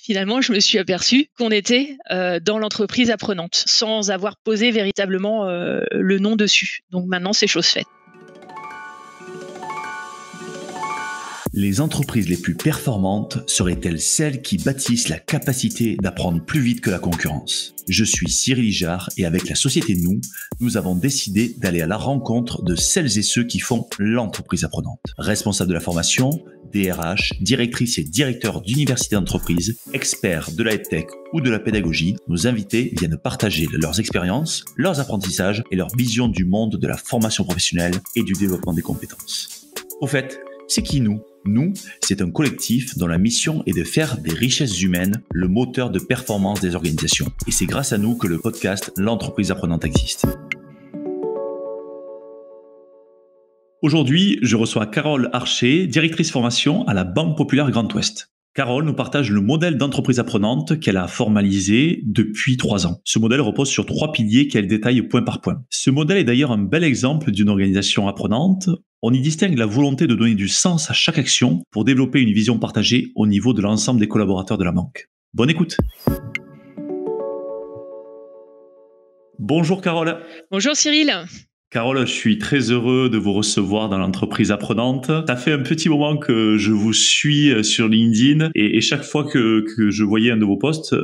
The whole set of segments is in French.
Finalement, je me suis aperçue qu'on était dans l'entreprise apprenante, sans avoir posé véritablement le nom dessus. Donc maintenant, c'est chose faite. Les entreprises les plus performantes seraient-elles celles qui bâtissent la capacité d'apprendre plus vite que la concurrence? Je suis Cyril Ijard et avec la société nous avons décidé d'aller à la rencontre de celles et ceux qui font l'entreprise apprenante. Responsables de la formation, DRH, directrices et directeurs d'universités d'entreprise, experts de la EdTech ou de la pédagogie, nos invités viennent partager leurs expériences, leurs apprentissages et leur vision du monde de la formation professionnelle et du développement des compétences. Au fait, c'est qui nous? Nous, c'est un collectif dont la mission est de faire des richesses humaines le moteur de performance des organisations. Et c'est grâce à nous que le podcast L'entreprise apprenante existe. Aujourd'hui, je reçois Carole Archer, directrice formation à la Banque Populaire Grand Ouest. Carole nous partage le modèle d'entreprise apprenante qu'elle a formalisé depuis 3 ans. Ce modèle repose sur 3 piliers qu'elle détaille point par point. Ce modèle est d'ailleurs un bel exemple d'une organisation apprenante. On y distingue la volonté de donner du sens à chaque action pour développer une vision partagée au niveau de l'ensemble des collaborateurs de la banque. Bonne écoute. Bonjour Carole. Bonjour Cyril. Carole, je suis très heureux de vous recevoir dans l'entreprise apprenante. Ça fait un petit moment que je vous suis sur LinkedIn et chaque fois que je voyais un de vos posts,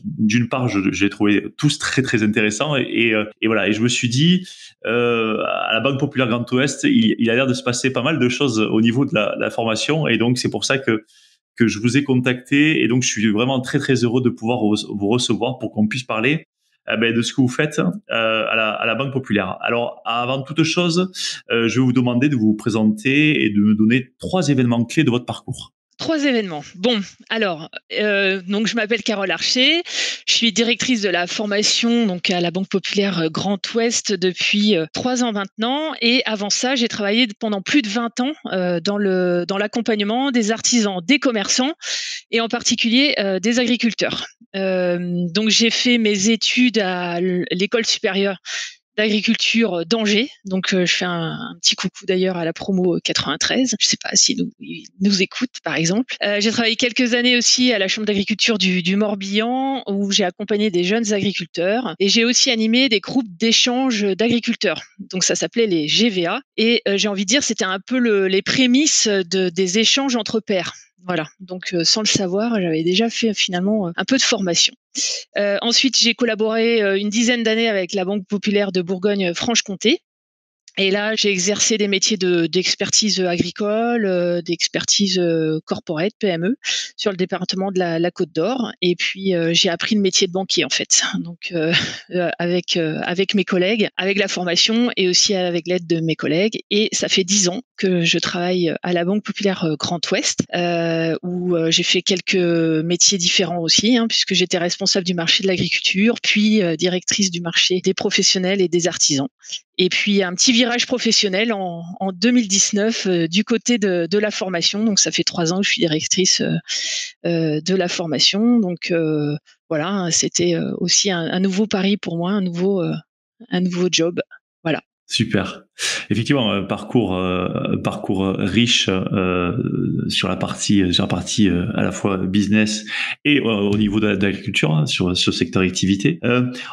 d'une part, je les trouvais tous très très intéressants et je me suis dit à la Banque Populaire Grand Ouest, il a l'air de se passer pas mal de choses au niveau de la formation et donc c'est pour ça que je vous ai contacté et donc je suis vraiment très très heureux de pouvoir vous recevoir pour qu'on puisse parler de ce que vous faites à la Banque Populaire. Alors, avant toute chose, je vais vous demander de vous présenter et de me donner 3 événements clés de votre parcours. 3 événements. Bon, alors, donc je m'appelle Carole Archer, je suis directrice de la formation donc à la Banque Populaire Grand Ouest depuis 3 ans maintenant, et avant ça, j'ai travaillé pendant plus de 20 ans dans l'accompagnement des artisans, des commerçants et en particulier des agriculteurs. Donc j'ai fait mes études à l'école supérieure d'agriculture d'Angers. Donc, je fais un petit coucou d'ailleurs à la promo 93. Je ne sais pas si nous écoute, par exemple. J'ai travaillé quelques années aussi à la Chambre d'agriculture du Morbihan, où j'ai accompagné des jeunes agriculteurs. Et j'ai aussi animé des groupes d'échange d'agriculteurs. Donc, ça s'appelait les GVA. Et j'ai envie de dire, c'était un peu les prémices des échanges entre pairs. Voilà, donc sans le savoir, j'avais déjà fait finalement un peu de formation. Ensuite, j'ai collaboré une dizaine d'années avec la Banque Populaire de Bourgogne-Franche-Comté. Et là, j'ai exercé des métiers d'expertise agricole, d'expertise corporate, PME, sur le département de la Côte d'Or. Et puis, j'ai appris le métier de banquier, en fait. Donc, avec mes collègues, avec la formation et aussi avec l'aide de mes collègues. Et ça fait 10 ans que je travaille à la Banque Populaire Grand Ouest, où j'ai fait quelques métiers différents aussi, puisque j'étais responsable du marché de l'agriculture, puis directrice du marché des professionnels et des artisans. Et puis un petit virage professionnel en 2019 du côté de la formation. Donc ça fait 3 ans que je suis directrice de la formation. Donc voilà, c'était aussi un nouveau pari pour moi, un nouveau job. Voilà. Super. Effectivement, parcours riche sur la partie à la fois business et au niveau de l'agriculture, sur ce secteur d'activité.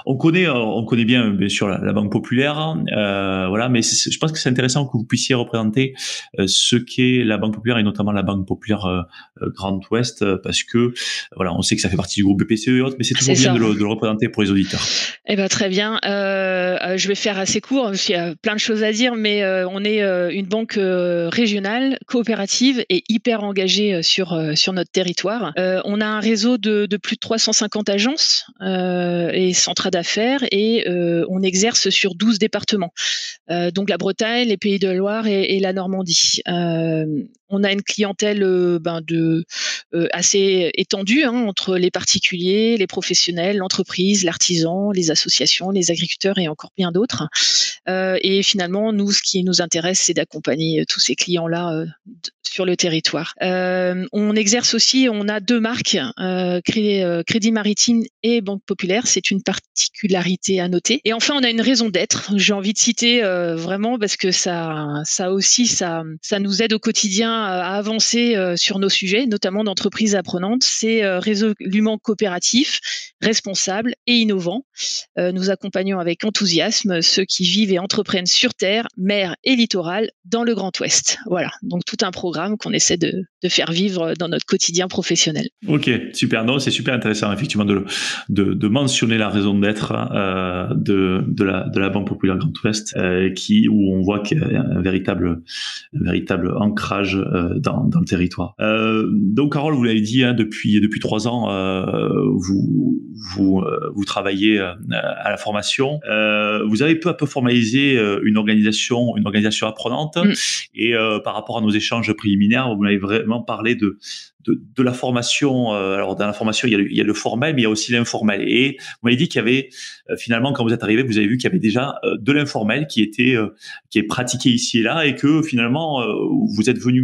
On connaît bien sûr la Banque Populaire, mais je pense que c'est intéressant que vous puissiez représenter ce qu'est la Banque Populaire et notamment la Banque Populaire Grand Ouest, parce que on sait que ça fait partie du groupe BPCE et autres, mais c'est toujours bien de le représenter pour les auditeurs. Eh ben très bien. Je vais faire assez court parce qu'il y a plein de choses à dire, mais on est une banque régionale, coopérative et hyper engagée sur notre territoire. On a un réseau de plus de 350 agences et centres d'affaires et on exerce sur 12 départements. Donc la Bretagne, les Pays de la Loire et la Normandie. On a une clientèle assez étendue entre les particuliers, les professionnels, l'entreprise, l'artisan, les associations, les agriculteurs et encore bien d'autres. Et finalement, vraiment, nous, ce qui nous intéresse, c'est d'accompagner tous ces clients-là sur le territoire. On exerce aussi, on a 2 marques, Crédit Maritime et Banque Populaire. C'est une particularité à noter. Et enfin, on a une raison d'être. J'ai envie de citer vraiment parce que ça nous aide au quotidien à avancer sur nos sujets, notamment d'entreprises apprenantes. C'est résolument coopératif, responsable et innovant. Nous accompagnons avec enthousiasme ceux qui vivent et entreprennent sur terre, mer et littoral dans le Grand Ouest. Voilà, donc tout un programme qu'on essaie de faire vivre dans notre quotidien professionnel. Ok, super. Non, c'est super intéressant effectivement de mentionner la raison d'être de la Banque Populaire Grand Ouest, où on voit qu'il y a un véritable ancrage dans le territoire. Donc Carole, vous l'avez dit, depuis 3 ans, vous travaillez à la formation. Vous avez peu à peu formalisé une organisation apprenante. Et par rapport à nos échanges préliminaires, vous m'avez vraiment parlé de la formation. Alors dans la formation, il y a le formel, mais il y a aussi l'informel. Et vous m'avez dit qu'il y avait finalement, quand vous êtes arrivé, vous avez vu qu'il y avait déjà de l'informel qui est pratiqué ici et là, et que finalement vous êtes venu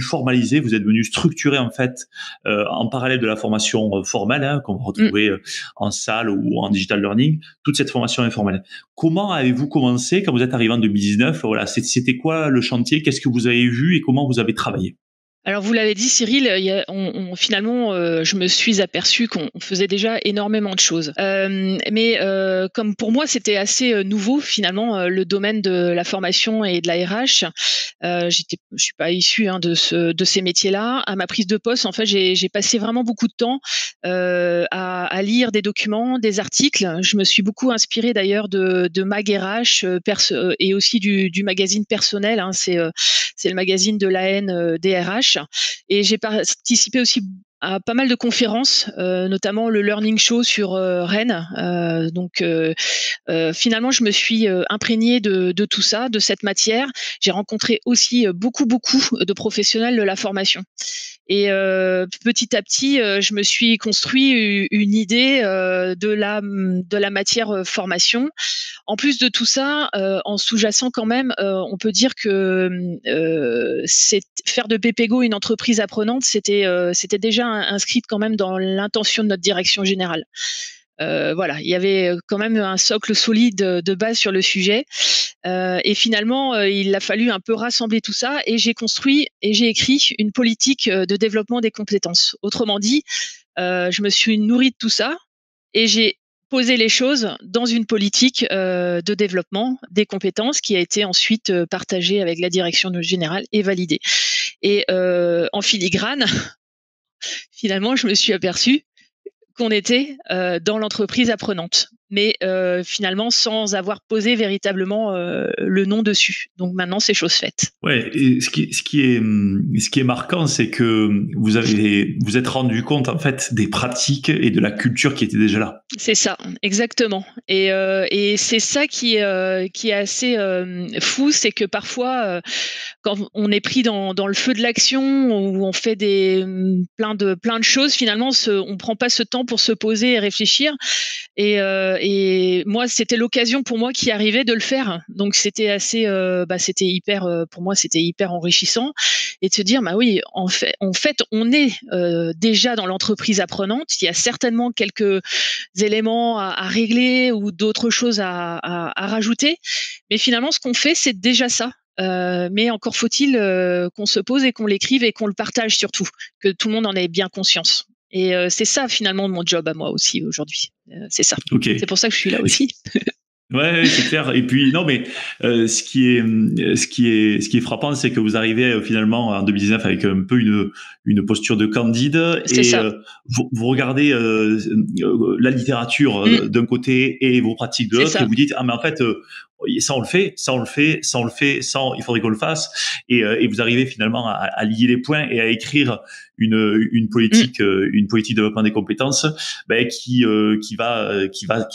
formaliser, vous êtes venu structurer en fait en parallèle de la formation formelle qu'on va retrouver en salle ou en digital learning, toute cette formation informelle. Comment avez-vous commencé quand vous êtes arrivé en 2019? Voilà, c'était quoi le chantier? Qu'est-ce que vous avez vu et comment vous avez travaillé? Alors vous l'avez dit Cyril, finalement je me suis aperçue qu'on faisait déjà énormément de choses. Mais comme pour moi c'était assez nouveau finalement le domaine de la formation et de la RH. Je suis pas issue de ces métiers-là. À ma prise de poste, en fait, j'ai passé vraiment beaucoup de temps à lire des documents, des articles. Je me suis beaucoup inspirée d'ailleurs de Mag RH et aussi du magazine personnel. C'est le magazine de l'AN DRH. Et j'ai participé aussi à pas mal de conférences, notamment le Learning Show sur Rennes. Finalement, je me suis imprégnée de tout ça, de cette matière. J'ai rencontré aussi beaucoup de professionnels de la formation. Et petit à petit, je me suis construit une idée de la matière formation. En plus de tout ça, en sous-jacent quand même, on peut dire que faire de Pepego une entreprise apprenante, c'était déjà inscrite quand même dans l'intention de notre direction générale. Voilà, il y avait quand même un socle solide de base sur le sujet. Et finalement, il a fallu un peu rassembler tout ça et j'ai construit et j'ai écrit une politique de développement des compétences. Autrement dit, je me suis nourrie de tout ça et j'ai posé les choses dans une politique de développement des compétences qui a été ensuite partagée avec la direction générale et validée. Et en filigrane, finalement, je me suis aperçue qu'on était dans l'entreprise apprenante, mais finalement sans avoir posé véritablement le nom dessus. Donc maintenant, c'est chose faite. Ouais, et ce qui est marquant, c'est que vous êtes rendu compte en fait des pratiques et de la culture qui était déjà là. C'est ça, exactement. Et c'est ça qui est assez fou, c'est que parfois, quand on est pris dans le feu de l'action, où on fait plein de choses, finalement, on prend pas ce temps pour se poser et réfléchir. Et moi, c'était l'occasion pour moi qui arrivait de le faire. Donc c'était assez, c'était hyper, pour moi, c'était hyper enrichissant, et de se dire, bah oui, en fait, on est déjà dans l'entreprise apprenante. Il y a certainement quelques éléments à régler ou d'autres choses à rajouter, mais finalement, ce qu'on fait, c'est déjà ça. Mais encore faut-il qu'on se pose et qu'on l'écrive et qu'on le partage surtout, que tout le monde en ait bien conscience. Et c'est ça finalement mon job à moi aussi aujourd'hui. C'est ça. Okay. C'est pour ça que je suis là aussi. Ouais, c'est clair. Et puis non, mais ce qui est frappant, c'est que vous arrivez finalement en 2019 avec un peu une posture de candide, et vous regardez la littérature d'un côté et vos pratiques de l'autre, et vous dites, ah mais en fait ça on le fait, il faudrait qu'on le fasse, et vous arrivez finalement à lier les points et à écrire une politique de développement des compétences qui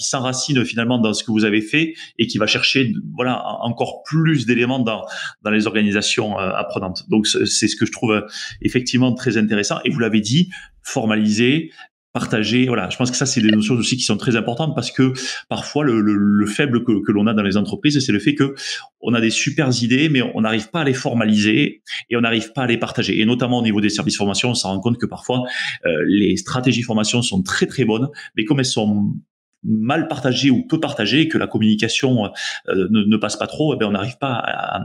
s'enracine finalement dans ce que vous avez fait et qui va chercher encore plus d'éléments dans les organisations apprenantes. Donc c'est ce que je trouve effectivement très intéressant, et vous l'avez dit, formaliser, partager. Voilà, je pense que ça, c'est des notions aussi qui sont très importantes parce que parfois le faible que l'on a dans les entreprises, c'est le fait que on a des super idées, mais on n'arrive pas à les formaliser et on n'arrive pas à les partager. Et notamment au niveau des services formation, on s'en rend compte que parfois les stratégies formation sont très très bonnes, mais comme elles sont mal partagées ou peu partagées, que la communication ne passe pas trop, eh ben on n'arrive pas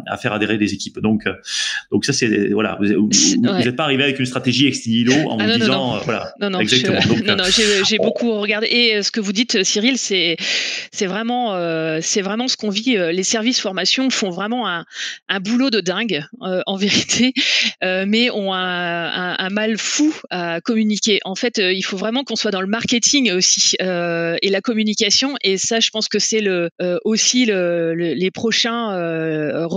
à faire adhérer les équipes. Donc ça c'est voilà, vous Ouais. n'êtes pas arrivé avec une stratégie ex nihilo en Ah vous non, non, non. disant voilà. Non, non, Exactement. Donc, non, non, j'ai on- beaucoup regardé et ce que vous dites, Cyril, c'est vraiment ce qu'on vit. Les services formation font vraiment un boulot de dingue, en vérité, mais ont un mal fou à communiquer. En fait, il faut vraiment qu'on soit dans le marketing aussi, et la communication. Et ça, je pense que c'est aussi les prochains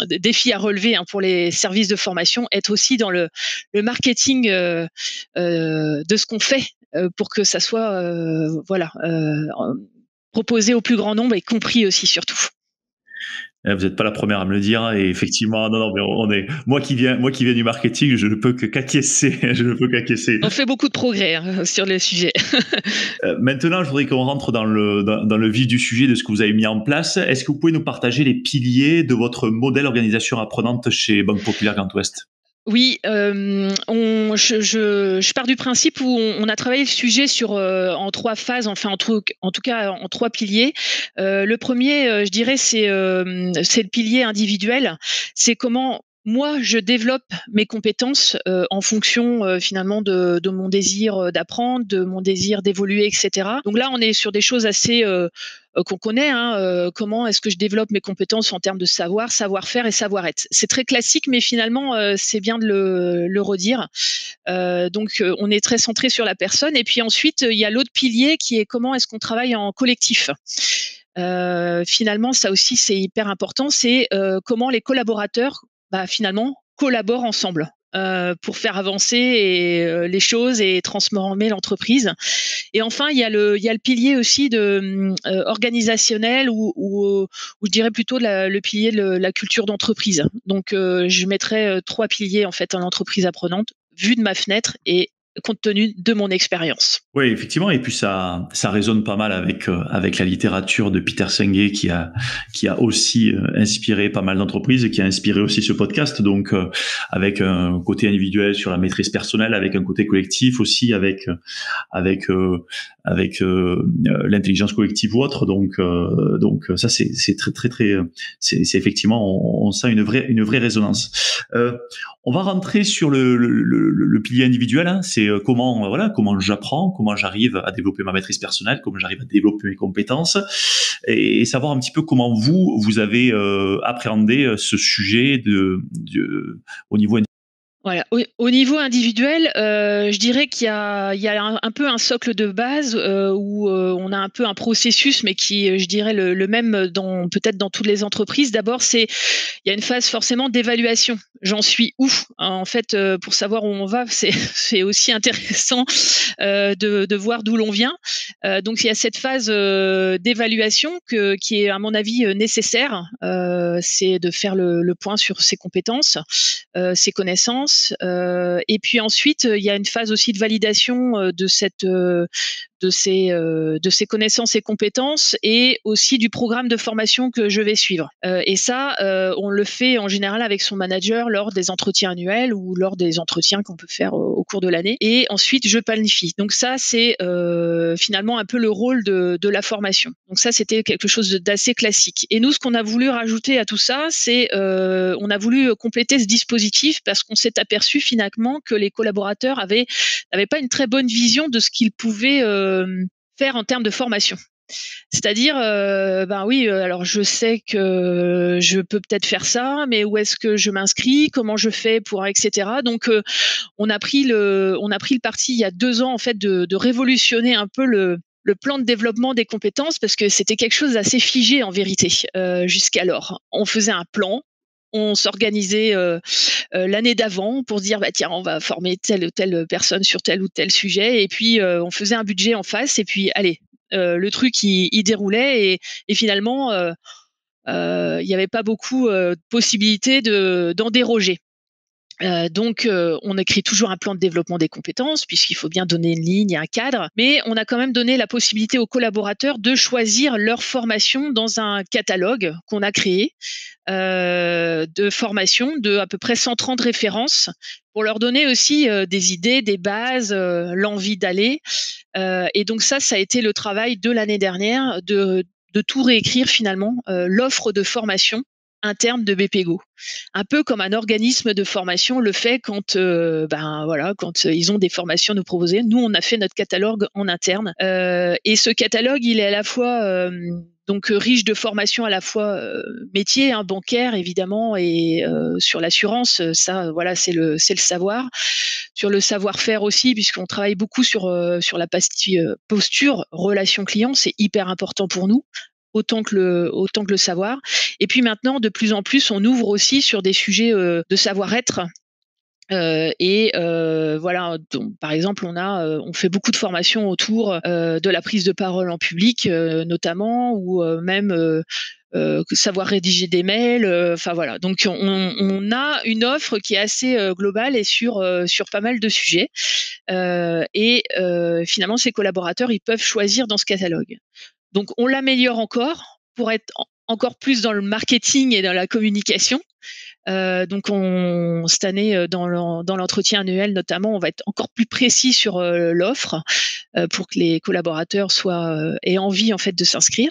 défis à relever, hein, pour les services de formation, être aussi dans le marketing de ce qu'on fait, pour que ça soit voilà, proposé au plus grand nombre et compris aussi surtout. vous n'êtes pas la première à me le dire, hein, et effectivement, non, non, mais on est, moi qui viens du marketing, je ne peux que qu'acquiescer, je ne peux qu'acquiescer. On fait beaucoup de progrès, hein, sur le sujet. Maintenant, je voudrais qu'on rentre dans le vif du sujet de ce que vous avez mis en place. Est-ce que vous pouvez nous partager les piliers de votre modèle organisation apprenante chez Banque Populaire Grand Ouest? Oui, je pars du principe où on a travaillé le sujet en 3 phases, enfin en tout cas en 3 piliers. Le premier, je dirais c'est le pilier individuel. C'est comment moi je développe mes compétences, en fonction, finalement de mon désir, d'apprendre, de mon désir d'évoluer et cetera. Donc là, on est sur des choses assez, qu'on connaît, hein, comment est-ce que je développe mes compétences en termes de savoir, savoir-faire et savoir-être. C'est très classique, mais finalement, c'est bien de le redire. Donc, on est très centré sur la personne. Et puis ensuite, il y a l'autre pilier qui est comment est-ce qu'on travaille en collectif. Finalement, ça aussi, c'est hyper important. C'est comment les collaborateurs, bah, finalement, collaborent ensemble. Pour faire avancer les choses et transformer l'entreprise. Et enfin, il y a le pilier aussi organisationnel ou je dirais plutôt le pilier de la culture d'entreprise. Donc, je mettrais 3 piliers en fait en entreprise apprenante, vu de ma fenêtre et compte tenu de mon expérience. Oui, effectivement, et puis ça résonne pas mal avec la littérature de Peter Senge qui a aussi inspiré pas mal d'entreprises et qui a inspiré aussi ce podcast. Donc avec un côté individuel sur la maîtrise personnelle, avec un côté collectif aussi, avec l'intelligence collective ou autre. Donc ça c'est très très très c'est effectivement on sent une vraie résonance. On va rentrer sur le pilier individuel. Hein. C'est voilà comment j'apprends, comment j'arrive à développer ma maîtrise personnelle, comment j'arrive à développer mes compétences, et savoir un petit peu comment vous avez appréhendé ce sujet au niveau. Voilà. Au niveau individuel, je dirais il y a un peu un socle de base, où, on a un peu un processus, mais qui, je dirais le même peut-être dans toutes les entreprises. D'abord, il y a une phase forcément d'évaluation. J'en suis où? En fait, pour savoir où on va, c'est c'est aussi intéressant, de voir d'où l'on vient. Donc il y a cette phase, d'évaluation qui est à mon avis, nécessaire. C'est de faire le point sur ses compétences, ses connaissances. Et puis ensuite, il y a une phase aussi de validation, de ces connaissances et compétences et aussi du programme de formation que je vais suivre. Et ça, on le fait en général avec son manager lors des entretiens annuels ou lors des entretiens qu'on peut faire au cours de l'année. Et ensuite, je planifie. Donc ça, c'est finalement un peu le rôle de la formation. Donc ça, c'était quelque chose d'assez classique. Et nous, ce qu'on a voulu rajouter à tout ça, c'est on a voulu compléter ce dispositif parce qu'on s'est aperçu finalement que les collaborateurs n'avaient pas une très bonne vision de ce qu'ils pouvaient faire en termes de formation. C'est-à-dire, ben oui, alors je sais que je peux peut-être faire ça, mais où est-ce que je m'inscris? Comment je fais pour et cetera? Donc, on a pris le parti il y a 2 ans en fait de révolutionner un peu le plan de développement des compétences parce que c'était quelque chose d'assez figé en vérité, jusqu'alors. On faisait un plan, on s'organisait, l'année d'avant pour se dire: «Bah tiens, on va former telle ou telle personne sur tel ou tel sujet» et puis, on faisait un budget en face et puis allez, le truc il déroulait et finalement, il y avait pas beaucoup, de possibilités d'en déroger. Donc, on écrit toujours un plan de développement des compétences puisqu'il faut bien donner une ligne et un cadre, mais on a quand même donné la possibilité aux collaborateurs de choisir leur formation dans un catalogue qu'on a créé, de formation de à peu près 130 références pour leur donner aussi, des idées, des bases, l'envie d'aller. Et donc ça a été le travail de l'année dernière de tout réécrire finalement, l'offre de formation interne de BPGO. Un peu comme un organisme de formation le fait quand, voilà, quand ils ont des formations à nous proposer. Nous, on a fait notre catalogue en interne, et ce catalogue, il est à la fois, donc riche de formations à la fois, métier, hein, bancaire évidemment et sur l'assurance, ça, voilà, c'est le savoir. Sur le savoir-faire aussi, puisqu'on travaille beaucoup sur la partie, posture, relation client, c'est hyper important pour nous, autant que le savoir. Et puis maintenant, de plus en plus, on ouvre aussi sur des sujets, de savoir-être. Voilà, donc par exemple, on fait beaucoup de formations autour, de la prise de parole en public, notamment ou, même, savoir rédiger des mails, enfin voilà. Donc on a une offre qui est assez, globale et sur pas mal de sujets, finalement ces collaborateurs, ils peuvent choisir dans ce catalogue. Donc on l'améliore encore pour être encore plus dans le marketing et dans la communication. Donc cette année, dans l'entretien annuel notamment, on va être encore plus précis sur, l'offre, pour que les collaborateurs aient envie en fait de s'inscrire.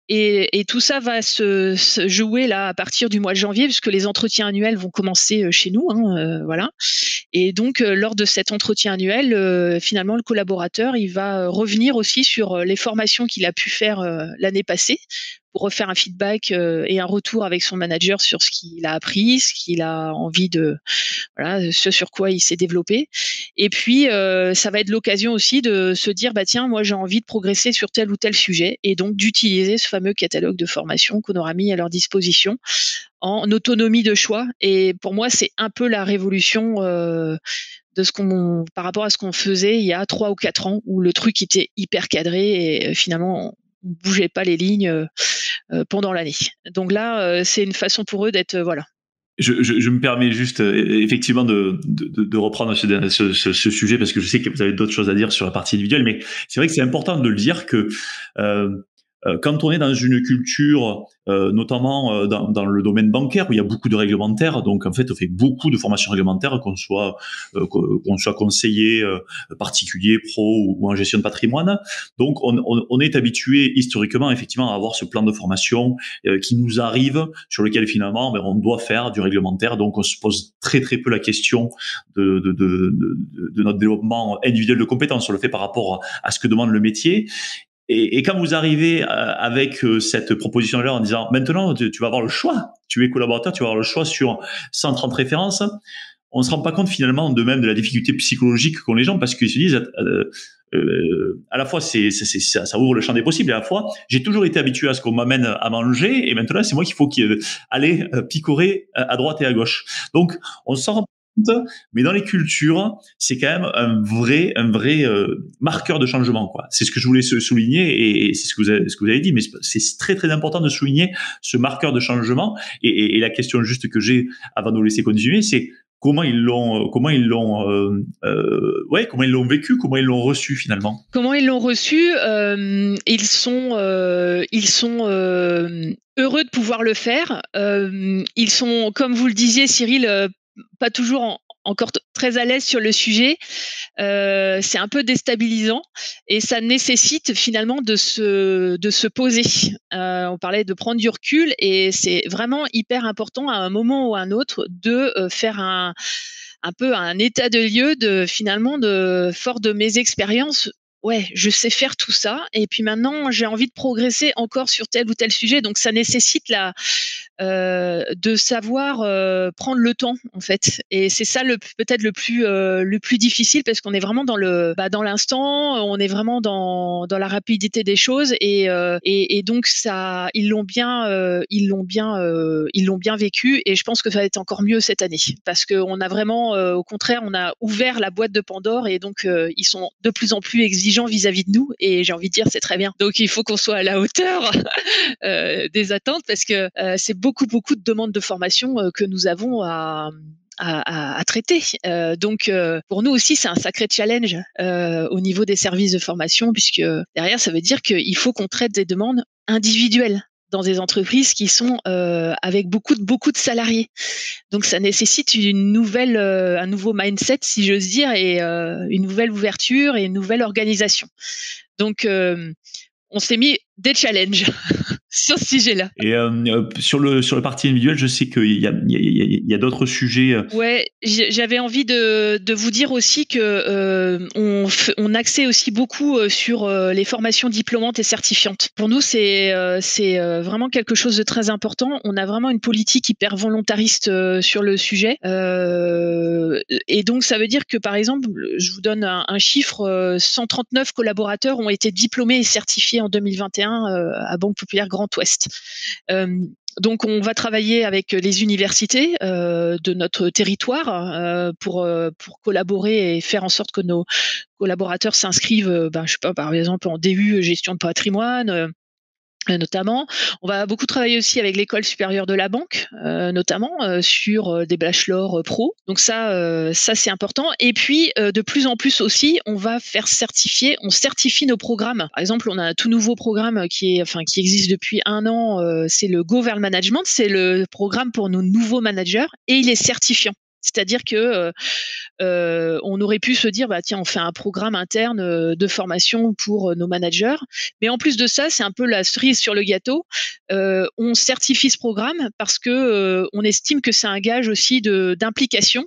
Et tout ça va se jouer là à partir du mois de janvier puisque les entretiens annuels vont commencer, chez nous, hein, voilà. Et donc, lors de cet entretien annuel, finalement le collaborateur, il va revenir aussi sur, les formations qu'il a pu faire, l'année passée pour refaire un feedback, et un retour avec son manager sur ce qu'il a appris, ce qu'il a envie de voilà, ce sur quoi il s'est développé. Et puis, ça va être l'occasion aussi de se dire: «Bah tiens, moi j'ai envie de progresser sur tel ou tel sujet» et donc d'utiliser ce fameux catalogue de formation qu'on aura mis à leur disposition en autonomie de choix. Et pour moi, c'est un peu la révolution, de ce qu'on par rapport à ce qu'on faisait il y a 3 ou 4 ans où le truc était hyper cadré et finalement on bougeait pas les lignes, pendant l'année. Donc là, c'est une façon pour eux d'être, voilà. Je me permets juste effectivement de reprendre ce sujet parce que je sais que vous avez d'autres choses à dire sur la partie individuelle, mais c'est vrai que c'est important de le dire que euh, quand on est dans une culture, notamment dans le domaine bancaire où il y a beaucoup de réglementaires, donc en fait on fait beaucoup de formations réglementaires, qu'on soit conseiller particulier, pro ou en gestion de patrimoine. Donc on est habitué historiquement effectivement à avoir ce plan de formation qui nous arrive, sur lequel finalement on doit faire du réglementaire. Donc on se pose très très peu la question de notre développement individuel de compétences. On le fait par rapport à ce que demande le métier. Et quand vous arrivez avec cette proposition-là en disant maintenant tu vas avoir le choix, tu es collaborateur, tu vas avoir le choix sur 130 références, on se rend pas compte finalement de même de la difficulté psychologique qu'ont les gens parce qu'ils se disent à la fois ça ouvre le champ des possibles et à la fois j'ai toujours été habitué à ce qu'on m'amène à manger et maintenant c'est moi qu'il faut aller picorer à droite et à gauche. Donc on s'en rend compte, mais dans les cultures, c'est quand même un vrai marqueur de changement, quoi. C'est ce que je voulais souligner et c'est ce que vous avez dit, mais c'est très très important de souligner ce marqueur de changement. Et la question juste que j'ai avant de vous laisser continuer, c'est comment ils l'ont vécu, comment ils l'ont reçu finalement. Comment ils l'ont reçu? Ils sont, heureux de pouvoir le faire. Ils sont, comme vous le disiez Cyril, pas toujours encore très à l'aise sur le sujet. C'est un peu déstabilisant et ça nécessite finalement de se poser. On parlait de prendre du recul et c'est vraiment hyper important à un moment ou à un autre de, faire un peu un état de lieu de finalement de fort de mes expériences, ouais, je sais faire tout ça et puis maintenant j'ai envie de progresser encore sur tel ou tel sujet donc ça nécessite de savoir, prendre le temps en fait et c'est ça peut-être le plus difficile parce qu'on est vraiment dans l'instant, on est vraiment dans la rapidité des choses et donc ça ils l'ont bien vécu et je pense que ça va être encore mieux cette année parce qu'on a vraiment, au contraire, on a ouvert la boîte de Pandore et donc ils sont de plus en plus exigeants exigeant vis-à-vis de nous et j'ai envie de dire c'est très bien. Donc il faut qu'on soit à la hauteur des attentes parce que c'est beaucoup de demandes de formation que nous avons à traiter. Donc pour nous aussi, c'est un sacré challenge au niveau des services de formation puisque derrière, ça veut dire qu'il faut qu'on traite des demandes individuelles dans des entreprises qui sont avec beaucoup de salariés. Donc ça nécessite un nouveau mindset, si j'ose dire, et une nouvelle ouverture et une nouvelle organisation. Donc on s'est mis des challenges sur ce sujet-là. Et sur le parti individuel, je sais qu'il y a d'autres sujets. Ouais, j'avais envie de vous dire aussi que on axait aussi beaucoup sur les formations diplômantes et certifiantes. Pour nous, c'est vraiment quelque chose de très important. On a vraiment une politique hyper volontariste sur le sujet, et donc ça veut dire que par exemple, je vous donne un chiffre, 139 collaborateurs ont été diplômés et certifiés en 2021 à Banque Populaire Grand Ouest. Donc on va travailler avec les universités de notre territoire pour collaborer et faire en sorte que nos collaborateurs s'inscrivent, je sais pas, par exemple en DU gestion de patrimoine. Notamment, on va beaucoup travailler aussi avec l'école supérieure de la banque, notamment sur des bachelors pro. Donc ça c'est important. Et puis de plus en plus aussi, on certifie nos programmes. Par exemple, on a un tout nouveau programme qui existe depuis 1 an. C'est le Go vers le management. C'est le programme pour nos nouveaux managers et il est certifiant. C'est-à-dire que on aurait pu se dire, bah tiens, on fait un programme interne de formation pour nos managers. Mais en plus de ça, c'est un peu la cerise sur le gâteau. On certifie ce programme parce que on estime que c'est un gage aussi d'implication.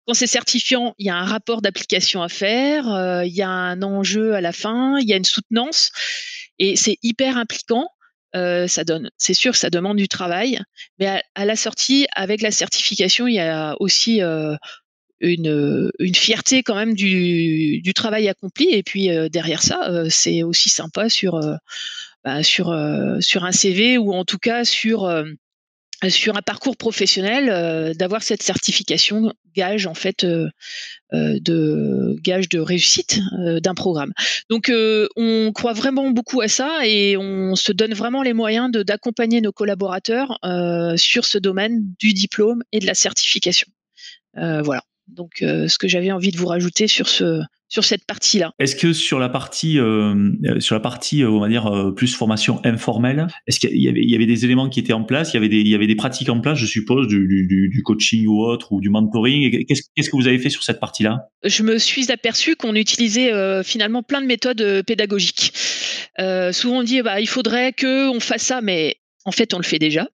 Quand c'est certifiant, il y a un rapport d'application à faire, il y a un enjeu à la fin, il y a une soutenance et c'est hyper impliquant. C'est sûr que ça demande du travail, mais à la sortie, avec la certification, il y a aussi une fierté quand même du travail accompli. Et puis derrière ça, c'est aussi sympa sur un CV ou en tout cas sur un parcours professionnel, d'avoir cette certification gage en fait gage de réussite d'un programme. Donc on croit vraiment beaucoup à ça et on se donne vraiment les moyens d'accompagner nos collaborateurs sur ce domaine du diplôme et de la certification. Voilà. Donc ce que j'avais envie de vous rajouter sur cette partie-là. Est-ce que sur la partie, on va dire plus formation informelle, est-ce qu'il y avait des éléments qui étaient en place, il y avait des pratiques en place, je suppose, du coaching ou autre ou du mentoring. Qu'est-ce que vous avez fait sur cette partie-là? Je me suis aperçue qu'on utilisait finalement plein de méthodes pédagogiques. Souvent on dit bah il faudrait que on fasse ça, mais en fait, on le fait déjà.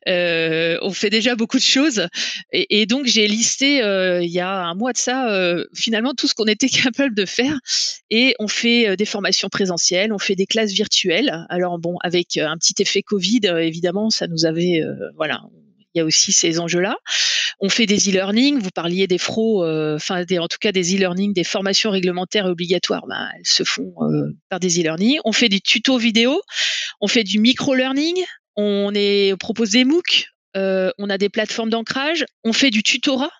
On fait déjà beaucoup de choses. Et donc, j'ai listé il y a un mois de ça, finalement, tout ce qu'on était capable de faire. Et on fait des formations présentielles, on fait des classes virtuelles. Alors bon, avec un petit effet Covid, évidemment, ça nous avait, voilà. Il y a aussi ces enjeux-là. On fait des e-learning. Vous parliez des FRO, en tout cas des e-learning, des formations réglementaires et obligatoires. Ben, elles se font par des e-learning. On fait des tutos vidéo. On fait du micro-learning. On propose des MOOC. On a des plateformes d'ancrage. On fait du tutorat.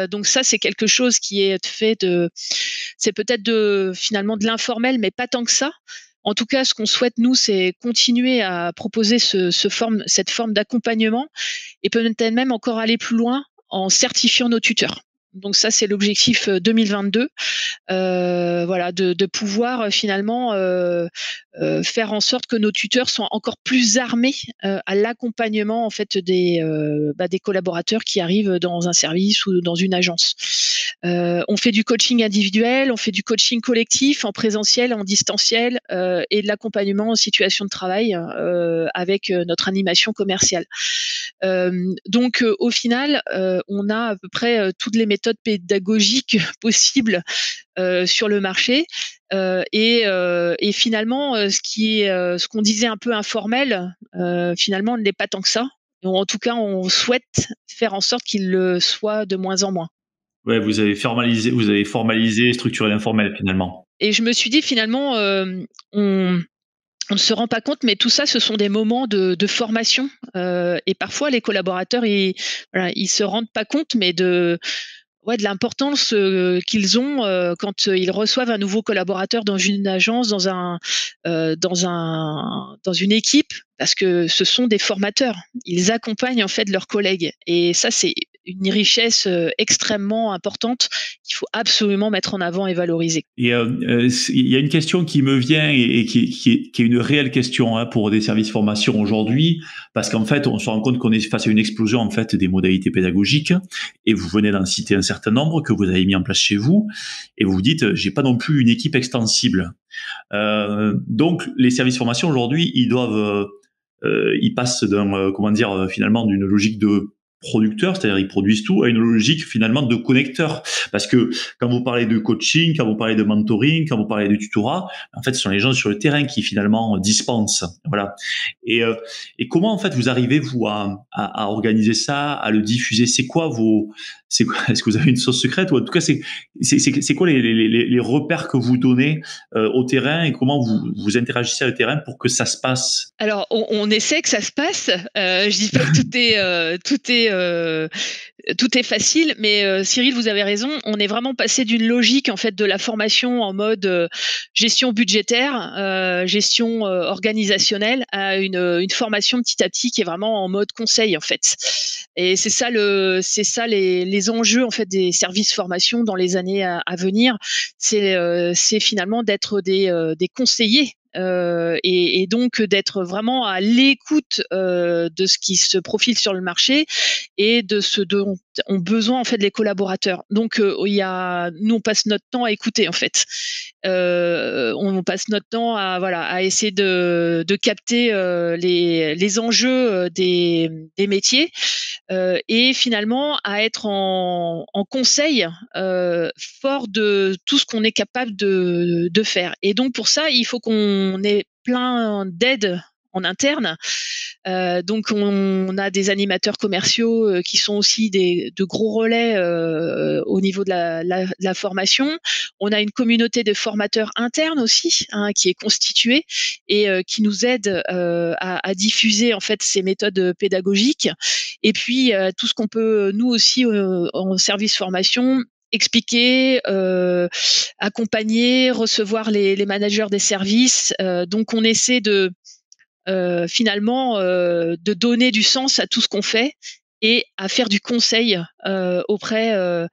Donc ça, c'est quelque chose qui est fait c'est peut-être finalement de l'informel, mais pas tant que ça. En tout cas, ce qu'on souhaite, nous, c'est continuer à proposer cette forme d'accompagnement et peut-être même encore aller plus loin en certifiant nos tuteurs. Donc ça, c'est l'objectif 2022, voilà, de pouvoir finalement faire en sorte que nos tuteurs soient encore plus armés à l'accompagnement en fait des collaborateurs qui arrivent dans un service ou dans une agence. On fait du coaching individuel, on fait du coaching collectif en présentiel, en distanciel et de l'accompagnement en situation de travail avec notre animation commerciale. Donc au final, on a à peu près toutes les méthodes pédagogiques possibles sur le marché. Et finalement, ce qu'on disait un peu informel, finalement, ne l'est pas tant que ça. Ou en tout cas, on souhaite faire en sorte qu'il le soit de moins en moins. Ouais, vous avez formalisé, structuré l'informel finalement. Et je me suis dit finalement, on ne se rend pas compte, mais tout ça, ce sont des moments de formation. Et parfois, les collaborateurs, ils se rendent pas compte, mais ouais, de l'importance, qu'ils ont, quand, ils reçoivent un nouveau collaborateur dans une agence, dans une équipe, parce que ce sont des formateurs. Ils accompagnent, en fait, leurs collègues et ça, c'est une richesse, extrêmement importante qu'il faut absolument mettre en avant et valoriser. Et il y a une question qui me vient et qui est une réelle question, hein, pour des services formation aujourd'hui, parce qu'en fait, on se rend compte qu'on est face à une explosion en fait des modalités pédagogiques, et vous venez d'en citer un certain nombre que vous avez mis en place chez vous, et vous vous dites, j'ai pas non plus une équipe extensible. Donc, les services formation aujourd'hui, ils passent d'un, comment dire, finalement, d'une logique de producteur, c'est-à-dire ils produisent tout, à une logique finalement de connecteur. Parce que quand vous parlez de coaching, quand vous parlez de mentoring, quand vous parlez de tutorat, en fait, ce sont les gens sur le terrain qui finalement dispensent. Voilà. Et comment en fait vous arrivez vous à organiser ça, à le diffuser? Est-ce que vous avez une sauce secrète, ou en tout cas c'est quoi les repères que vous donnez au terrain, et comment vous interagissez avec le terrain pour que ça se passe? Alors, on essaie que ça se passe. Je dis pas que tout est facile, mais Cyril, vous avez raison. On est vraiment passé d'une logique, en fait, de la formation en mode, gestion budgétaire, gestion, organisationnelle, à une formation petit à petit qui est vraiment en mode conseil, en fait. Et c'est ça les enjeux, en fait, des services formation dans les années à venir. C'est finalement d'être des conseillers, et donc d'être vraiment à l'écoute, de ce qui se profile sur le marché et de ce dont ont besoin, en fait, les collaborateurs. Donc nous on passe notre temps à écouter, en fait. On passe notre temps à, voilà, à essayer de capter, les enjeux, des métiers, et finalement à être en conseil, fort de tout ce qu'on est capable de faire. Et donc pour ça, il faut qu'on ait plein d'aides en interne. Donc on a des animateurs commerciaux, qui sont aussi de gros relais, au niveau de la formation. On a une communauté de formateurs internes aussi, hein, qui est constituée et qui nous aide, à diffuser, en fait, ces méthodes pédagogiques. Et puis tout ce qu'on peut, nous aussi, en service formation, expliquer, accompagner, recevoir les managers des services. Donc on essaie finalement, de donner du sens à tout ce qu'on fait et à faire du conseil, auprès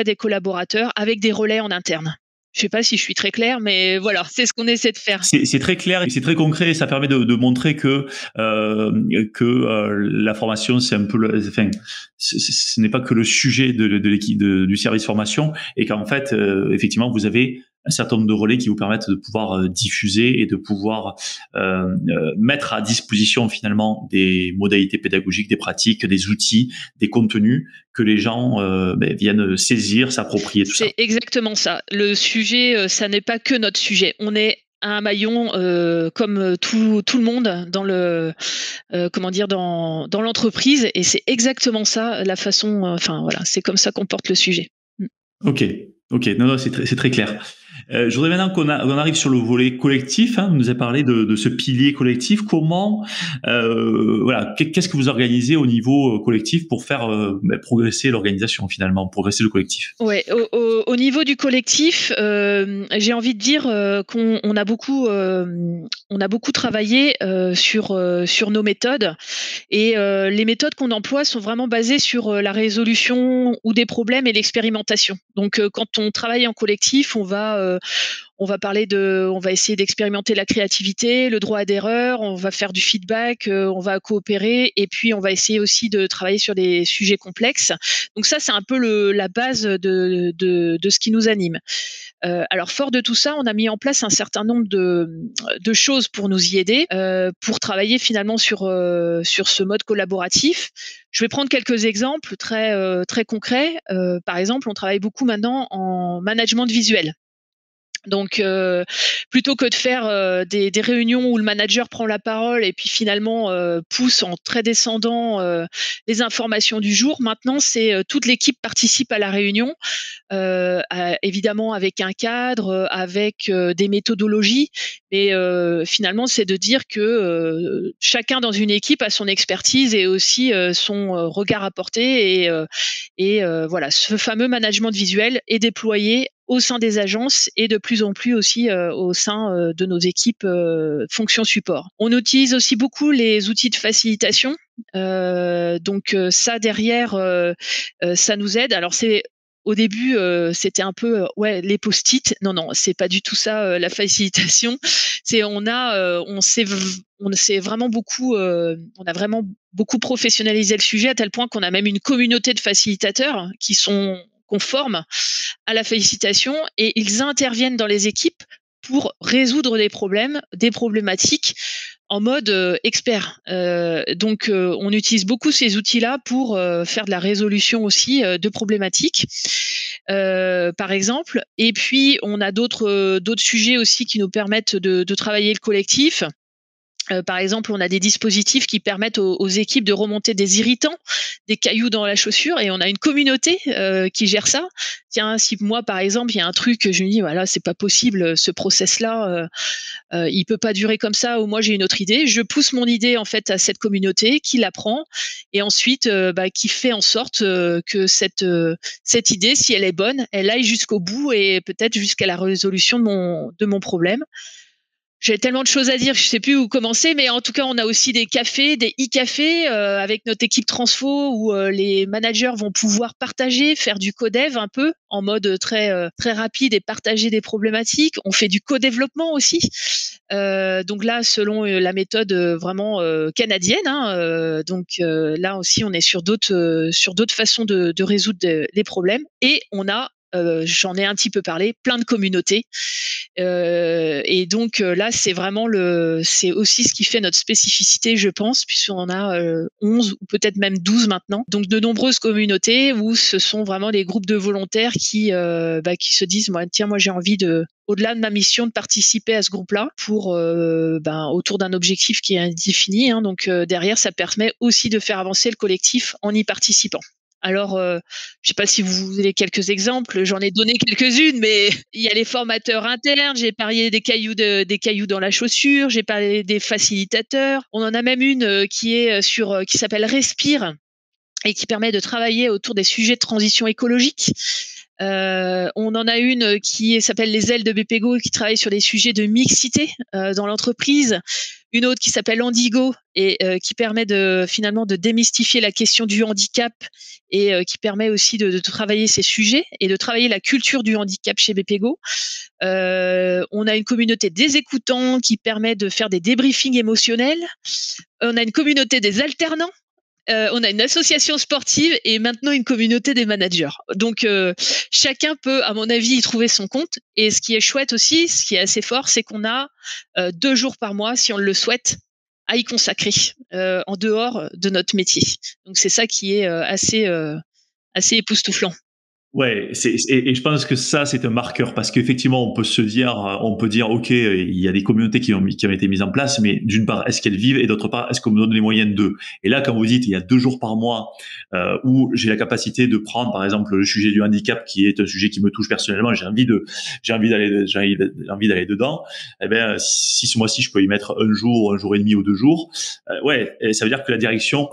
des collaborateurs avec des relais en interne. Je sais pas si je suis très claire, mais voilà, c'est ce qu'on essaie de faire. C'est très clair et c'est très concret, et ça permet de montrer que la formation, c'est un peu enfin, ce n'est pas que le sujet de l'équipe du service formation, et qu'en fait, effectivement, vous avez un certain nombre de relais qui vous permettent de pouvoir diffuser et de pouvoir mettre à disposition finalement des modalités pédagogiques, des pratiques, des outils, des contenus que les gens viennent saisir, s'approprier, tout ça. C'est exactement ça. Le sujet, ça n'est pas que notre sujet. On est un maillon, comme tout le monde dans comment dire? Dans l'entreprise, et c'est exactement ça la façon, enfin voilà, c'est comme ça qu'on porte le sujet. Mmh. Ok, ok, non, non, c'est très clair. Je voudrais maintenant qu'on arrive sur le volet collectif, hein. Vous nous avez parlé de ce pilier collectif. Comment, voilà, qu'est-ce que vous organisez au niveau collectif pour faire progresser l'organisation, finalement, progresser le collectif? Ouais, au niveau du collectif, j'ai envie de dire, qu'on on a beaucoup travaillé, sur nos méthodes, et les méthodes qu'on emploie sont vraiment basées sur, la résolution ou des problèmes et l'expérimentation. Donc quand on travaille en collectif, on va essayer d'expérimenter la créativité, le droit à d'erreur, on va faire du feedback, on va coopérer, et puis on va essayer aussi de travailler sur des sujets complexes. Donc ça, c'est un peu la base de ce qui nous anime. Alors fort de tout ça, on a mis en place un certain nombre de choses pour nous y aider, pour travailler finalement sur ce mode collaboratif. Je vais prendre quelques exemples très concrets. Par exemple, on travaille beaucoup maintenant en management visuel. Donc, plutôt que de faire, des réunions où le manager prend la parole et puis finalement, pousse en très descendant, les informations du jour, maintenant c'est, toute l'équipe participe à la réunion, évidemment avec un cadre, avec, des méthodologies, Mais finalement, c'est de dire que chacun dans une équipe a son expertise et aussi son regard à porter voilà, ce fameux management visuel est déployé au sein des agences et de plus en plus aussi au sein de nos équipes fonction support. On utilise aussi beaucoup les outils de facilitation. Donc ça derrière, ça nous aide. Alors c'est au début, c'était un peu, ouais, les post-it. Non, non, c'est pas du tout ça, la facilitation. C'est on s'est vraiment beaucoup, on a vraiment beaucoup professionnalisé le sujet à tel point qu'on a même une communauté de facilitateurs qu'on forme à la facilitation et ils interviennent dans les équipes pour résoudre des problématiques en mode expert. Donc, on utilise beaucoup ces outils-là pour faire de la résolution aussi de problématiques, par exemple. Et puis, on a d'autres sujets aussi qui nous permettent de travailler le collectif. Par exemple, on a des dispositifs qui permettent aux équipes de remonter des irritants, des cailloux dans la chaussure et on a une communauté, qui gère ça. Tiens, si moi, par exemple, il y a un truc, je me dis: «Voilà, c'est pas possible, ce process-là, il peut pas durer comme ça» ou moi j'ai une autre idée. Je pousse mon idée, en fait, à cette communauté qui la prend et ensuite, qui fait en sorte, que cette idée, si elle est bonne, elle aille jusqu'au bout et peut-être jusqu'à la résolution de mon problème. J'ai tellement de choses à dire, je sais plus où commencer, mais en tout cas, on a aussi des cafés, des e-cafés avec notre équipe transfo où les managers vont pouvoir partager, faire du codev un peu en mode très rapide et partager des problématiques. On fait du co-développement aussi. Donc là, selon la méthode vraiment canadienne, hein, là aussi, on est sur d'autres façons de résoudre les problèmes. Et on a j'en ai un petit peu parlé, plein de communautés. Et donc là, c'est aussi ce qui fait notre spécificité, je pense, puisqu'on a 11 ou peut-être même 12 maintenant. Donc de nombreuses communautés où ce sont vraiment des groupes de volontaires qui se disent, moi j'ai envie au-delà de ma mission, de participer à ce groupe-là pour autour d'un objectif qui est défini. Hein. Donc derrière, ça permet aussi de faire avancer le collectif en y participant. Alors, je sais pas si vous voulez quelques exemples, j'en ai donné quelques-unes, mais il y a les formateurs internes, j'ai parlé des cailloux dans la chaussure, j'ai parlé des facilitateurs. On en a même une qui s'appelle Respire et qui permet de travailler autour des sujets de transition écologique. On en a une qui s'appelle les ailes de BPGO qui travaille sur des sujets de mixité dans l'entreprise. Une autre qui s'appelle Handigo et qui permet finalement de démystifier la question du handicap et qui permet aussi de travailler ces sujets et de travailler la culture du handicap chez BPGO. On a une communauté des écoutants qui permet de faire des débriefings émotionnels. On a une communauté des alternants. On a une association sportive et maintenant une communauté des managers. Donc chacun peut, à mon avis, y trouver son compte. Et ce qui est chouette aussi, ce qui est assez fort, c'est qu'on a 2 jours par mois, si on le souhaite, à y consacrer en dehors de notre métier. Donc c'est ça qui est assez époustouflant. Ouais, et je pense que ça, c'est un marqueur parce qu'effectivement, on peut dire, OK, il y a des communautés qui ont été mises en place, mais d'une part, est-ce qu'elles vivent et d'autre part, est-ce qu'on me donne les moyens d'eux? Et là, quand vous dites, il y a 2 jours par mois, où j'ai la capacité de prendre, par exemple, le sujet du handicap, qui est un sujet qui me touche personnellement, j'ai envie d'aller dedans. Eh ben, si ce mois-ci, je peux y mettre un jour et demi ou 2 jours, ouais, et ça veut dire que la direction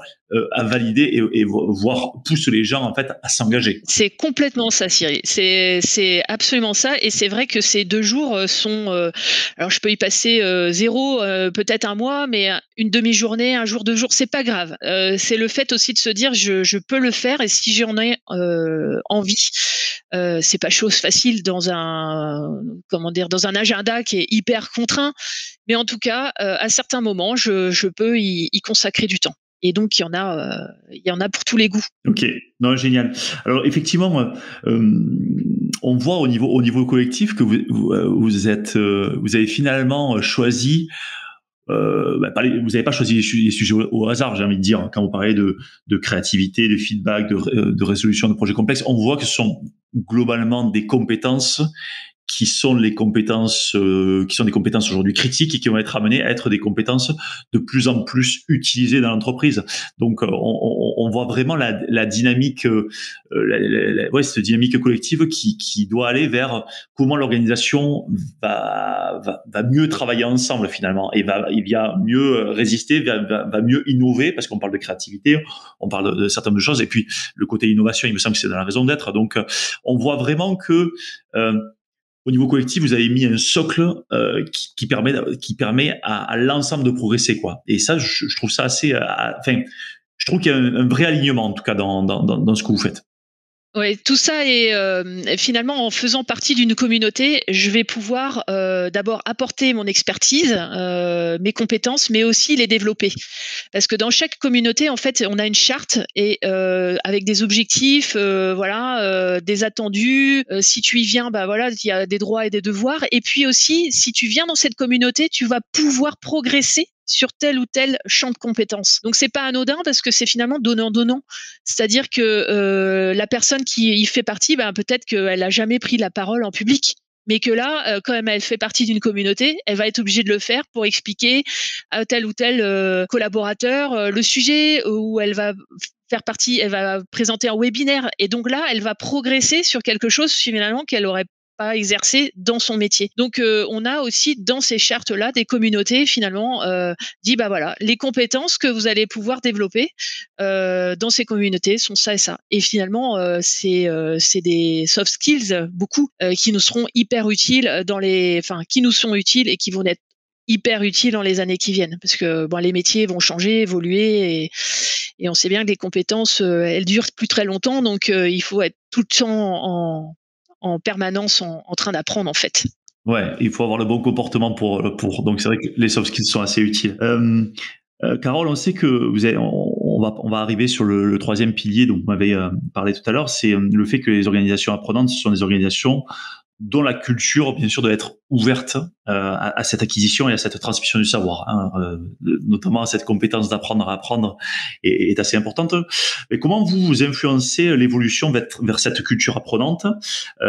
à valider et voire pousse les gens en fait à s'engager. C'est complètement ça, Cyril. C'est absolument ça. Et c'est vrai que ces 2 jours sont. Alors, je peux y passer 0, peut-être un mois, mais une demi-journée, un jour, 2 jours, c'est pas grave. C'est le fait aussi de se dire je peux le faire et si j'en ai envie. C'est pas chose facile dans dans un agenda qui est hyper contraint. Mais en tout cas, à certains moments, je peux y consacrer du temps. Et donc, il y en a pour tous les goûts. Ok, non, génial. Alors effectivement, on voit au niveau collectif que vous avez finalement choisi. Vous n'avez pas choisi les sujets au hasard, j'ai envie de dire. Quand vous parlez de créativité, de feedback, de résolution de projets complexes, on voit que ce sont globalement des compétences qui sont les compétences qui sont des compétences aujourd'hui critiques et qui vont être amenées à être des compétences de plus en plus utilisées dans l'entreprise. Donc on voit vraiment la dynamique cette dynamique collective qui doit aller vers comment l'organisation va mieux travailler ensemble finalement et va mieux résister, va mieux innover, parce qu'on parle de créativité, on parle de certaines choses, et puis le côté innovation, il me semble que c'est dans la raison d'être. Donc on voit vraiment que au niveau collectif, vous avez mis un socle qui permet à l'ensemble de progresser, quoi. Et ça, je trouve ça assez, je trouve qu'il y a un vrai alignement en tout cas dans ce que vous faites. Ouais, tout ça est, finalement, en faisant partie d'une communauté, je vais pouvoir, d'abord apporter mon expertise, mes compétences, mais aussi les développer. Parce que dans chaque communauté, en fait, on a une charte et avec des objectifs, voilà, des attendus. Si tu y viens, bah, voilà, il y a des droits et des devoirs, et puis aussi, si tu viens dans cette communauté, tu vas pouvoir progresser sur tel ou tel champ de compétences. Donc c'est pas anodin parce que c'est finalement donnant-donnant. C'est-à-dire que la personne qui y fait partie, ben, peut-être qu'elle a jamais pris la parole en public. Mais que là, comme elle fait partie d'une communauté, elle va être obligée de le faire pour expliquer à tel ou tel collaborateur le sujet, où elle va faire partie, elle va présenter un webinaire. Et donc là, elle va progresser sur quelque chose finalement qu'elle aurait pas exercer dans son métier. Donc on a aussi dans ces chartes-là des communautés finalement dit bah voilà, les compétences que vous allez pouvoir développer dans ces communautés sont ça et ça. Et finalement c'est des soft skills beaucoup qui nous seront hyper utiles qui nous sont utiles et qui vont être hyper utiles dans les années qui viennent, parce que bon, les métiers vont changer, évoluer, et on sait bien que les compétences elles durent plus très longtemps, donc il faut être tout le temps en permanence en train d'apprendre en fait. Ouais, il faut avoir le bon comportement pour. Donc c'est vrai que les soft skills sont assez utiles. Carole, on sait que on va arriver sur le troisième pilier dont vous m'avez parlé tout à l'heure, c'est le fait que les organisations apprenantes, ce sont des organisations dont la culture, bien sûr, doit être ouverte à cette acquisition et à cette transmission du savoir, hein, notamment cette compétence d'apprendre à apprendre est assez importante. Mais comment vous influencez l'évolution vers cette culture apprenante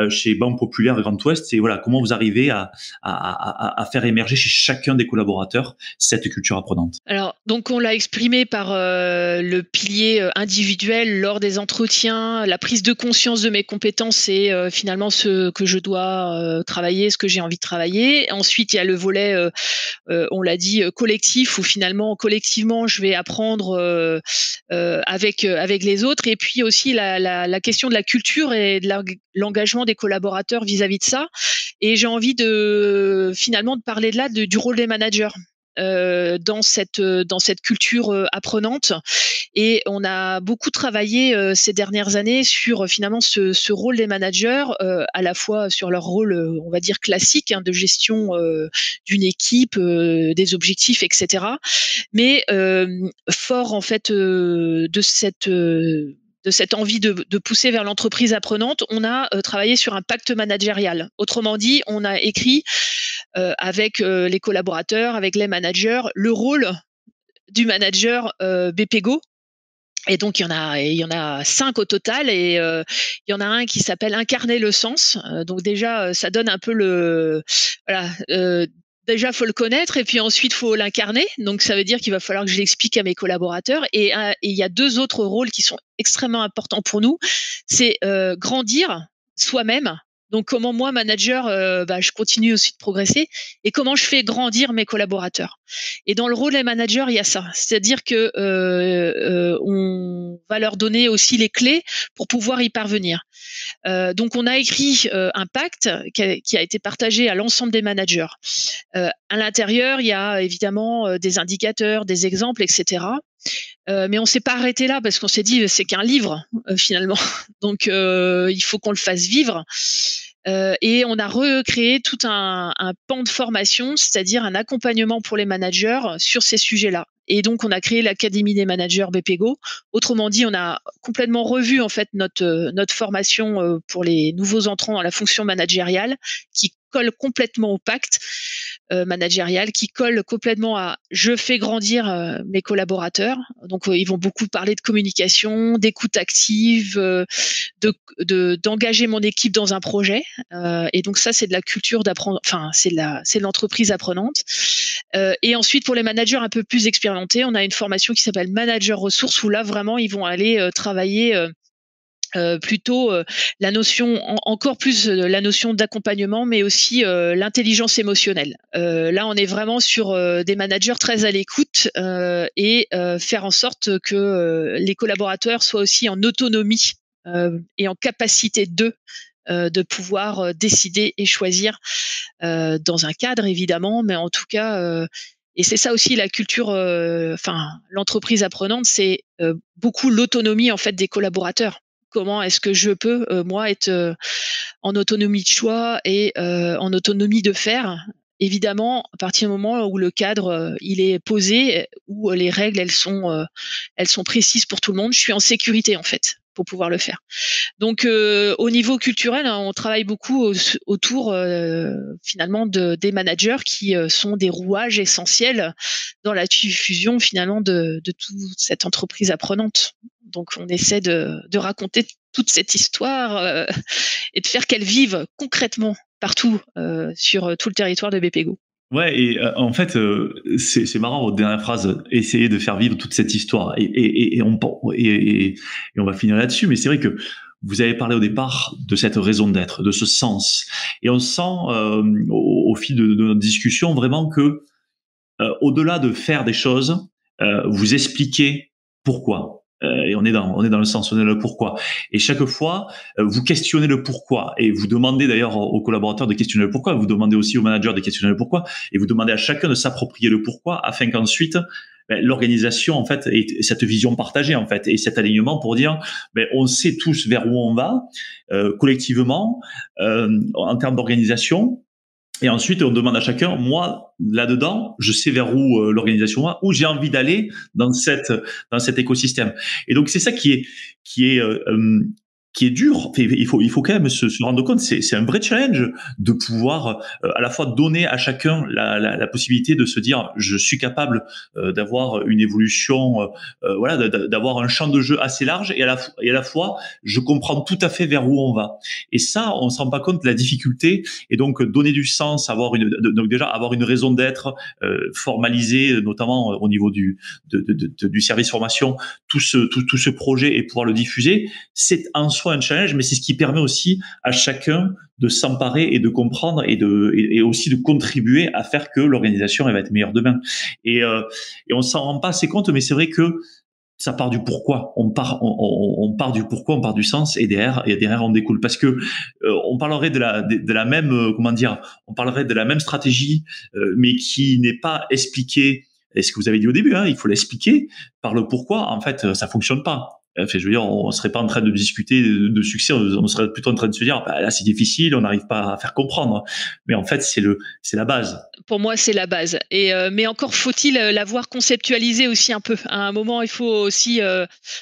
chez Banque Populaire et Grand Ouest, et voilà, comment vous arrivez à faire émerger chez chacun des collaborateurs cette culture apprenante? Alors, donc on l'a exprimé par le pilier individuel lors des entretiens, la prise de conscience de mes compétences et finalement ce que je dois travailler, ce que j'ai envie de travailler. Ensuite, il y a le volet, on l'a dit, collectif, où finalement, collectivement, je vais apprendre avec les autres. Et puis aussi la question de la culture et de l'engagement des collaborateurs vis-à-vis de ça. Et j'ai envie finalement de parler de là, du rôle des managers. Dans cette culture apprenante, et on a beaucoup travaillé ces dernières années sur finalement ce rôle des managers, à la fois sur leur rôle on va dire classique, hein, de gestion d'une équipe, des objectifs, etc. Mais fort en fait de cette envie de pousser vers l'entreprise apprenante, on a travaillé sur un pacte managérial. Autrement dit, on a écrit avec les collaborateurs, avec les managers, le rôle du manager BPGO. Et donc il y en a 5 au total, et il y en a un qui s'appelle incarner le sens. Donc déjà ça donne un peu voilà. Déjà faut le connaître, et puis ensuite faut l'incarner. Donc ça veut dire qu'il va falloir que je l'explique à mes collaborateurs. Et il y a 2 autres rôles qui sont extrêmement importants pour nous. C'est grandir soi-même. Donc comment moi manager, je continue aussi de progresser, et comment je fais grandir mes collaborateurs. Et dans le rôle des managers, il y a ça. C'est-à-dire que on va leur donner aussi les clés pour pouvoir y parvenir. Donc on a écrit un pacte qui a été partagé à l'ensemble des managers. À l'intérieur, il y a évidemment des indicateurs, des exemples, etc. Mais on s'est pas arrêté là, parce qu'on s'est dit c'est qu'un livre finalement. Donc il faut qu'on le fasse vivre. Et on a recréé tout un pan de formation, c'est-à-dire un accompagnement pour les managers sur ces sujets-là. Et donc on a créé l'académie des managers BPGO. Autrement dit, on a complètement revu en fait notre formation pour les nouveaux entrants dans la fonction managériale, qui colle complètement au pacte managérial, qui colle complètement à je fais grandir mes collaborateurs. Donc ils vont beaucoup parler de communication, d'écoute active, d'engager mon équipe dans un projet. Et donc ça, c'est de la culture d'apprendre. Enfin, c'est de l'entreprise apprenante. Et ensuite, pour les managers un peu plus expérimentés, on a une formation qui s'appelle Manager Ressources, où là vraiment ils vont aller travailler plutôt la notion, encore plus la notion d'accompagnement, mais aussi l'intelligence émotionnelle. Là, on est vraiment sur des managers très à l'écoute et faire en sorte que les collaborateurs soient aussi en autonomie et en capacité de pouvoir décider et choisir dans un cadre évidemment, mais en tout cas, et c'est ça aussi la culture, l'entreprise apprenante, c'est beaucoup l'autonomie en fait des collaborateurs. Comment est-ce que je peux moi être en autonomie de choix et en autonomie de faire. Évidemment, à partir du moment où le cadre il est posé, où les règles elles sont précises pour tout le monde, je suis en sécurité en fait pour pouvoir le faire. Donc, au niveau culturel, hein, on travaille beaucoup autour finalement des managers qui sont des rouages essentiels dans la diffusion finalement de toute cette entreprise apprenante. Donc, on essaie de raconter toute cette histoire et de faire qu'elle vive concrètement partout sur tout le territoire de BPGO. Ouais, et en fait, c'est marrant votre dernière phrase, essayer de faire vivre toute cette histoire, et on va finir là-dessus. Mais c'est vrai que vous avez parlé au départ de cette raison d'être, de ce sens, et on sent au fil de notre discussion vraiment que au-delà de faire des choses, vous expliquez pourquoi. Et on est dans le sens, on est dans le pourquoi. Et chaque fois, vous questionnez le pourquoi. Et vous demandez d'ailleurs aux collaborateurs de questionner le pourquoi. Vous demandez aussi aux managers de questionner le pourquoi. Et vous demandez à chacun de s'approprier le pourquoi afin qu'ensuite, l'organisation, en fait, ait cette vision partagée, en fait, et cet alignement pour dire, on sait tous vers où on va, collectivement, en termes d'organisation. Et ensuite, on demande à chacun, moi, là-dedans, je sais vers où l'organisation va, où j'ai envie d'aller dans cet écosystème. Et donc, c'est ça qui est dur. Il faut quand même se rendre compte, c'est un vrai challenge de pouvoir à la fois donner à chacun la possibilité de se dire, je suis capable d'avoir une évolution, voilà, d'avoir un champ de jeu assez large, et à la fois, je comprends tout à fait vers où on va. Et ça, on se rend pas compte de la difficulté. Et donc, donner du sens, donc déjà avoir une raison d'être formalisée, notamment au niveau du service formation, tout ce projet, et pouvoir le diffuser, c'est en soi un challenge, mais c'est ce qui permet aussi à chacun de s'emparer et de comprendre et aussi de contribuer à faire que l'organisation elle va être meilleure demain. Et on s'en rend pas assez compte, mais c'est vrai que ça part du pourquoi. On part du pourquoi, on part du sens, et derrière on découle. Parce que on parlerait de la même on parlerait de la même stratégie, mais qui n'est pas expliquée. Et ce que vous avez dit au début, il faut l'expliquer par le pourquoi. En fait, ça fonctionne pas. Enfin, je veux dire, on serait pas en train de discuter de succès, on serait plutôt en train de se dire, là c'est difficile, on n'arrive pas à faire comprendre. Mais en fait, c'est la base. Pour moi, c'est la base. Et mais encore faut-il l'avoir conceptualisé aussi un peu. À un moment, il faut aussi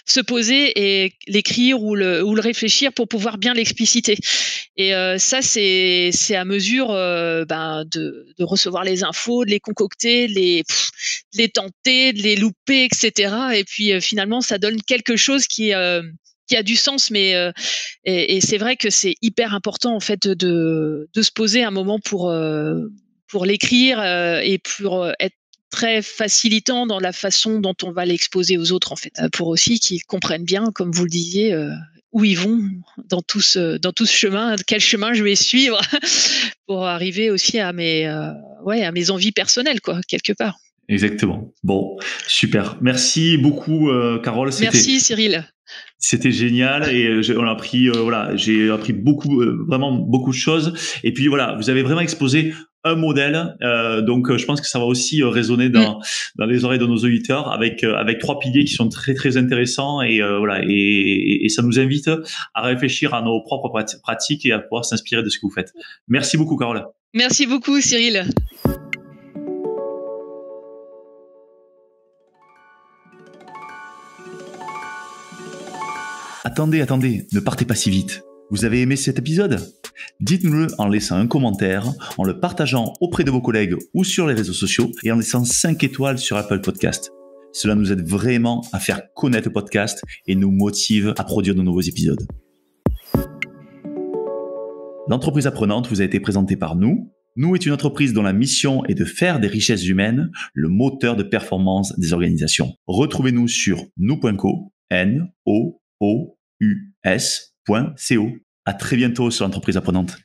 se poser et l'écrire ou le réfléchir pour pouvoir bien l'expliciter. Et ça, c'est à mesure de recevoir les infos, de les concocter, de les tenter, de les louper, etc. Et puis finalement, ça donne quelque chose qui a du sens, mais et c'est vrai que c'est hyper important en fait de se poser un moment pour l'écrire et pour être très facilitant dans la façon dont on va l'exposer aux autres en fait, pour aussi qu'ils comprennent bien, comme vous le disiez, où ils vont dans tout ce chemin, quel chemin je vais suivre pour arriver aussi à mes envies personnelles quoi, quelque part. Exactement. Bon, super. Merci beaucoup, Carole. Merci Cyril. C'était génial, et j'ai appris beaucoup, vraiment beaucoup de choses. Et puis voilà, vous avez vraiment exposé un modèle, donc je pense que ça va aussi résonner dans les oreilles de nos auditeurs, avec 3 piliers qui sont très très intéressants, et voilà, et ça nous invite à réfléchir à nos propres pratiques et à pouvoir s'inspirer de ce que vous faites. Merci beaucoup, Carole. Merci beaucoup Cyril. Attendez, ne partez pas si vite. Vous avez aimé cet épisode ? Dites-nous-le en laissant un commentaire, en le partageant auprès de vos collègues ou sur les réseaux sociaux et en laissant 5 étoiles sur Apple Podcast. Cela nous aide vraiment à faire connaître le podcast et nous motive à produire de nouveaux épisodes. L'entreprise apprenante vous a été présentée par nous. Nous est une entreprise dont la mission est de faire des richesses humaines le moteur de performance des organisations. Retrouvez-nous sur nous.co, nous.co. À très bientôt sur l'entreprise apprenante.